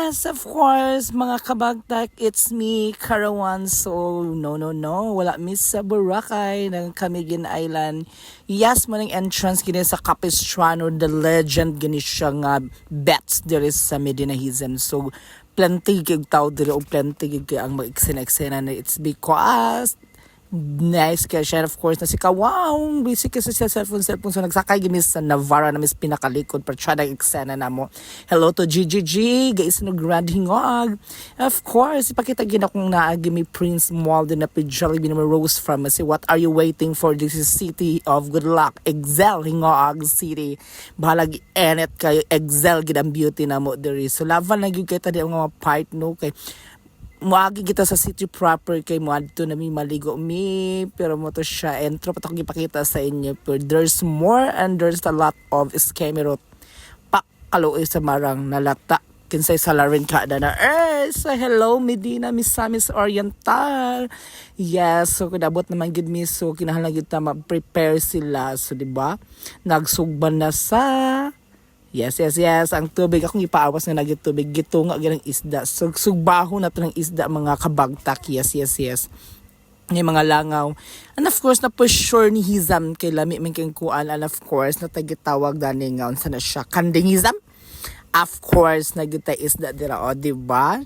Yes, of course, mga kabagtak, it's me, Karawan. So, no, wala miss sa Boracay ng Camiguin Island. Yes, maning entrance gini sa Capistrano, the legend gini siya nga bets there is sa Medinahism. So, plenty kig tao dire o plenty kig ang mag-eksena na it's because nice kaya siya, of course, na si Kawang busy kasi siya cellphone so nagsakay ginis sa Navara na mis pinakalikod para siya eksena na mo. Hello to GGG guys no grand hingog, of course ipakita gina kong naagi mi Prince Mall din na pijali binama Rose Pharmacy. What are you waiting for? This is City of Good Luck, Excel hingog city, bahalag enet kayo Excel gid ang beauty na mo diri. So laban na gyud kay tadi ang mga part no kay muagi kita sa city proper kay mo adto na mi maligo mi pero mo to siya entro pa to gipakita sa inyo pero there's more and there's a lot of scamerot pa kaloy sa marang nalata kinsay salarin kada na so hello Medina Misamis Oriental. Yes, so kadabot naman gid mi so kinahanglan gid ta ma-prepare sila so di ba nagsugban na sa Yes. Ang tubig akong ipaawas na nagitubig gitunga gyud isda. Sugbaho na to ng isda mga kabagtak. Yes. Ni mga langaw. And of course na for sure ni Hizam kay lami man kay kuan and of course na tagitawag dani nga unsa na siya kanding Hizam. Of course nagita isda dira o di ba?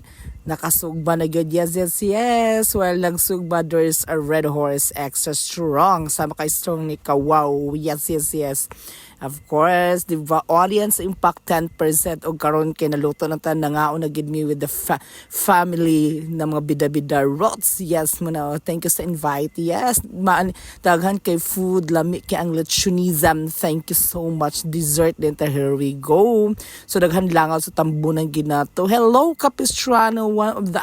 Nakasugba na gyud. Yes. Well nagsugba there's a red horse extra strong. Sama kay strong ni Kawaw. Yes. Of course, di ba, audience impact 10% o karon kay naluto ng tan nangaon na gid me with the family na mga bida-bida rots. Yes mo na. Thank you sa invite. Yes, daghan kay food lami kay ang lechonism. Thank you so much. Dessert din ta, here we go. So daghan langaw sa tambunan ginato. Hello Capistrano, one of the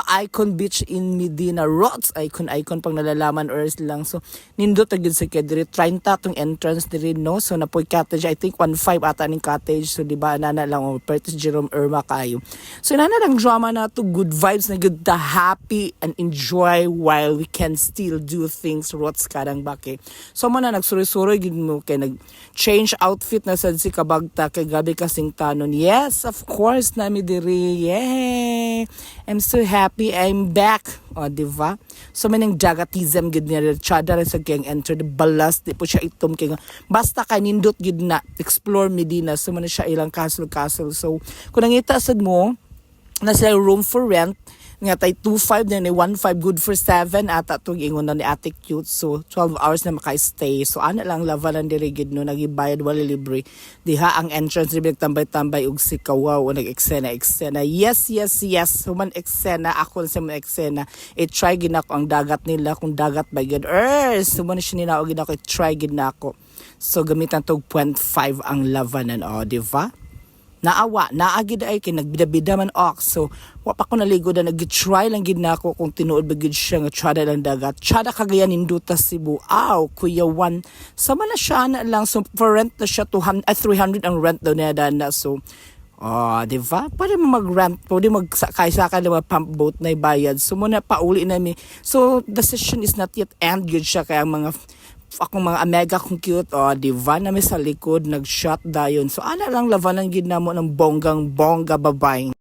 icon beach in Medina. Rots icon pang nalalaman or lang. So nindot agid sa kediri 30 tong entrance diri no. So napoy cottage, I think 1.5 ata ning cottage. So di ba nana lang Pertis Jerome Irma kayo. So nana lang drama na to, good vibes na good, the happy and enjoy while we can still do things rots kadang bake. So mo na nagsuri-suri gid mo kay nag change outfit na sad si kabagta kay gabi kasing tanon. Yes, of course nami diri. Yay! I'm so happy I'm back. O, diba? So, manang jagatism gid niya chada sa kayang enter the balas di po siya itom kay basta kay nindot gid na explore Medina. So, man siya ilang castle. So, kung nangita sad mo na sila room for rent nga tay 2.5 na ni 1.5 good for 7 ata tong ingon na ni Ate Cute. So 12 hours na maka-stay. So ana lang lavalan diri gid no nagibayad wala libre. Diha ang entrance diri tambay-tambay og si Kawaw o nag-eksena. Yes. So man eksena ako sa man eksena. I-try gid nako ang dagat nila kung dagat by good earth. So man siya ninaog gid ako try gid nako. So gamitan tog 0.5 ang lavanan o di ba? Naagid ay kay nagbida-bida man ox. So wa pa ko naligo na nag-try lang gid nako kung tinuod ba gid siya nga tsada lang dagat. Tsada kagayan induta Cebu. Kuya Juan. Sama na siya na lang so for rent na siya 300 ang rent daw niya dana. So di ba? Pwede mo mag-rent, pwede magsakay-sakay ng mga pump boat na ibayad. So muna pauli na mi. So the session is not yet end good siya kaya mga akong mga mega kong cute diva na may sa likod nag-shot dayon. So ana lang lavanan gid namo ng bonggang bongga babay.